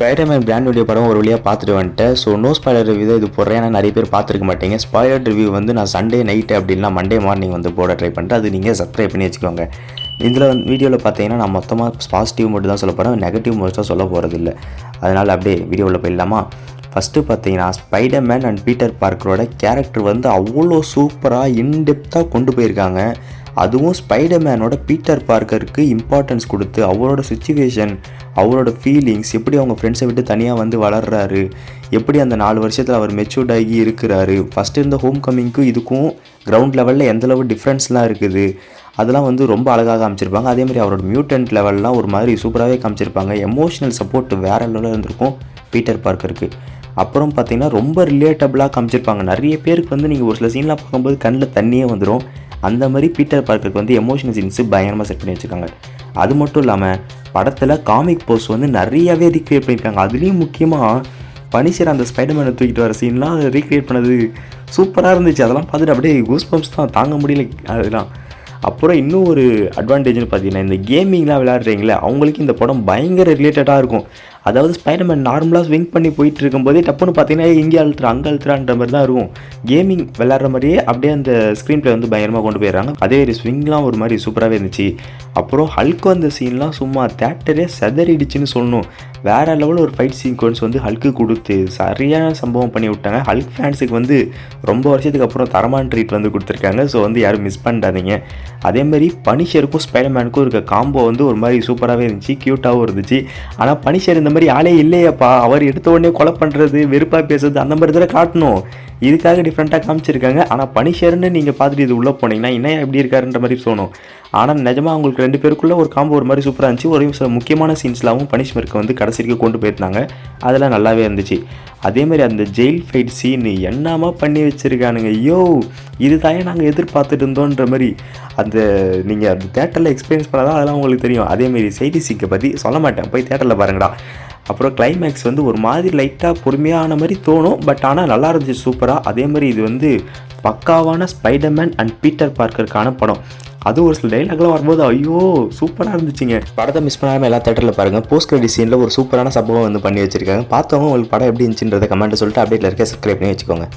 Spiderman brand படம் ஒரு வழியாக பார்த்துட்டு வந்துட்டேன். ஸோ நோ ஸ்பாய்லர் ரிவ்யூ தான் இது போடுறேன். ஏன்னா நிறைய பேர் பார்த்துருக்க மாட்டீங்க. ஸ்பாய்லர் ரிவ்யூ வந்து நான் சண்டே நைட்டு அப்படின்னா மண்டே மார்னிங் வந்து போட ட்ரை பண்ணிட்டு அது நீங்கள் சப்ஸ்கிரைப் பண்ணி வச்சுக்கோங்க. இதில் வீடியோவில் பார்த்தீங்கன்னா நான் மொத்தமாக பாசிட்டிவ் மட்டும் தான் சொல்ல போகிறேன், நெகட்டிவ் மோஸ்ட்டாக சொல்ல போகிறது இல்லை. அதனால் அப்படியே வீடியோவில் போயிடலாமா? ஃபஸ்ட்டு பார்த்தீங்கன்னா ஸ்பைடர்மேன் அண்ட் பீட்டர் பார்க்கரோட கேரக்டர் வந்து அவ்வளோ சூப்பராக இன்டெப்த்தாக கொண்டு போயிருக்காங்க. அதுவும் ஸ்பைடர்மேனோட பீட்டர் பார்க்கருக்கு இம்பார்ட்டன்ஸ் கொடுத்து அவரோட சுச்சுவேஷன், அவரோட ஃபீலிங்ஸ், எப்படி அவங்க ஃப்ரெண்ட்ஸை விட்டு தனியாக வந்து வளர்கிறாரு, எப்படி அந்த 4 வருஷத்தில் அவர் மெச்சூர்ட் ஆகி இருக்கிறாரு, ஃபஸ்ட்டு இருந்த ஹோம் கம்மிங்க்கும் இதுக்கும் கிரவுண்ட் லெவலில் எந்தளவு டிஃப்ரென்ஸ்லாம் இருக்குது, அதெல்லாம் வந்து ரொம்ப அழகாக காமிச்சிருப்பாங்க. அதேமாதிரி அவரோட மியூட்டன்ட் லெவல்லாம் ஒரு மாதிரி சூப்பராகவே காமிச்சிருப்பாங்க. எமோஷனல் சப்போர்ட் வேறு லெவலில் இருந்திருக்கும் பீட்டர் பார்க்கருக்கு. அப்புறம் பார்த்திங்கன்னா ரொம்ப ரிலேட்டபிளாக காமிச்சிருப்பாங்க. நிறைய பேருக்கு வந்து நீங்கள் ஒரு சில சீன்லாம் பார்க்கும்போது கண்ணில் தண்ணியே வந்துடும். அந்த மாதிரி பீட்டர் பார்க்கருக்கு வந்து எமோஷனல் சீன்ஸு பயங்கரமாக செட் பண்ணி வச்சுருக்காங்க. அது மட்டும் இல்லாமல் படத்தில் காமிக் போஸ் வந்து நிறையாவே ரீக்ரியேட் பண்ணியிருக்காங்க. அதுலேயும் முக்கியமாக பனிஷர் அந்த ஸ்பைடர்மேனை தூக்கிட்டு வர சீன்லாம் அதை ரீக்ரியேட் பண்ணது சூப்பராக இருந்துச்சு. அதெல்லாம் பார்த்துட்டு அப்படியே கூஸ் பம்ப்ஸ் தான், தாங்க முடியல அதெல்லாம். அப்புறம் இன்னும் ஒரு அட்வான்டேஜ்னு பார்த்தீங்கன்னா, இந்த கேமிங்லாம் விளையாடுறீங்களே அவங்களுக்கு இந்த படம் பயங்கர ரிலேட்டடாக இருக்கும். அதாவது ஸ்பைடர்மேன் நார்மலாக ஸ்விங் பண்ணி போயிட்டு இருக்கும்போதே டப்புன்னு பார்த்தீங்கன்னா இங்கே அழுத்துறா அங்கே அழுத்துறான்ற மாதிரி தான் இருக்கும். கேமிங் விளையாடுற மாதிரியே அப்படியே அந்த ஸ்க்ரீன் பிளே வந்து பயங்கரமாக கொண்டு போயிடுறாங்க. அதே ஒரு ஸ்விங்லாம் ஒரு மாதிரி சூப்பராகவே இருந்துச்சு. அப்புறம் ஹல்க்கு வந்த சீன்லாம் சும்மா தேட்டரே செதறிடுச்சுன்னு சொல்லணும். வேறு லெவலில் ஒரு ஃபைட் சீக்வன்ஸ் வந்து ஹல்க்கு கொடுத்து சரியான சம்பவம் பண்ணி விட்டாங்க. ஹல்க் ஃபேன்ஸுக்கு வந்து ரொம்ப வருஷத்துக்கு அப்புறம் தரமான ட்ரீட் வந்து கொடுத்துருக்காங்க. ஸோ வந்து யாரும் மிஸ் பண்ணிடாதீங்க. அதேமாதிரி பனிஷருக்கும் ஸ்பைடர்மேனுக்கும் இருக்க காம்போ வந்து ஒரு மாதிரி சூப்பராகவே இருந்துச்சு, க்யூட்டாகவும் இருந்துச்சு. ஆனால் பனிஷர் இந்த மாதிரி ஆளே இல்லையாப்பா, அவர் எடுத்த உடனே கொலை பண்ணுறது, வெறுப்பாக பேசுறது அந்த மாதிரி தான் காட்டணும். இதுக்காக டிஃப்ரெண்ட்டாக காமிச்சிருக்காங்க. ஆனால் பனிஷர்னு நீங்கள் பார்த்துட்டு இது உள்ளே போனீங்கன்னா இன்னும் எப்படி இருக்காருன்ற மாதிரி தோணும். ஆனால் நிஜமாக அவங்களுக்கு 2 பேருக்குள்ளே ஒரு காம்போ ஒரு மாதிரி சூப்பராக இருந்துச்சு. ஒரு சில முக்கியமான சீன்ஸ்லாவும் பனிஷ்மெண்ட்க்கு வந்து கடைசிக்கு கொண்டு போயிருந்தாங்க. அதெல்லாம் நல்லாவே இருந்துச்சு. அதேமாதிரி அந்த ஜெயில் ஃபைட் சீனு என்னமா பண்ணி வச்சுருக்கானுங்க. ஐயோ இது தானே நாங்கள் எதிர்பார்த்துட்டு இருந்தோன்ற மாதிரி அந்த நீங்கள் அந்த தேட்டரில் எக்ஸ்பீரியன்ஸ் பண்ணாதான் அதெல்லாம் உங்களுக்கு தெரியும். அதேமாரி செய்தி சீக்கை பற்றி சொல்ல மாட்டேன், போய் தேட்டரில் பாருங்கடா. அப்புறம் கிளைமேக்ஸ் வந்து ஒரு மாதிரி லைட்டாக பொறுமையான மாதிரி தோணும். பட் ஆனால் நல்லா இருந்துச்சு சூப்பராக. அதே மாதிரி இது வந்து பக்காவான ஸ்பைடர்மேன் அண்ட் பீட்டர் பார்க்கருக்கான படம். அது ஒரு சில டைலாக்லாம் வரும்போது ஐயோ சூப்பராக இருந்துச்சுங்க. படத்தை மிஸ் பண்ணாமல் எல்லா தேட்டரில் பாருங்கள். போஸ்ட் கிரெடிட் சீனில் ஒரு சூப்பரான சம்பவம் வந்து பண்ணி வச்சுருக்காங்க. பார்த்தவங்க உங்களுக்கு படம் எப்படி இருந்துச்சுன்றதை கமெண்ட்டை சொல்லிட்டு அப்டேட்டில் இருக்க சப்ஸ்கிரைப் பண்ணி வச்சுக்கோங்க.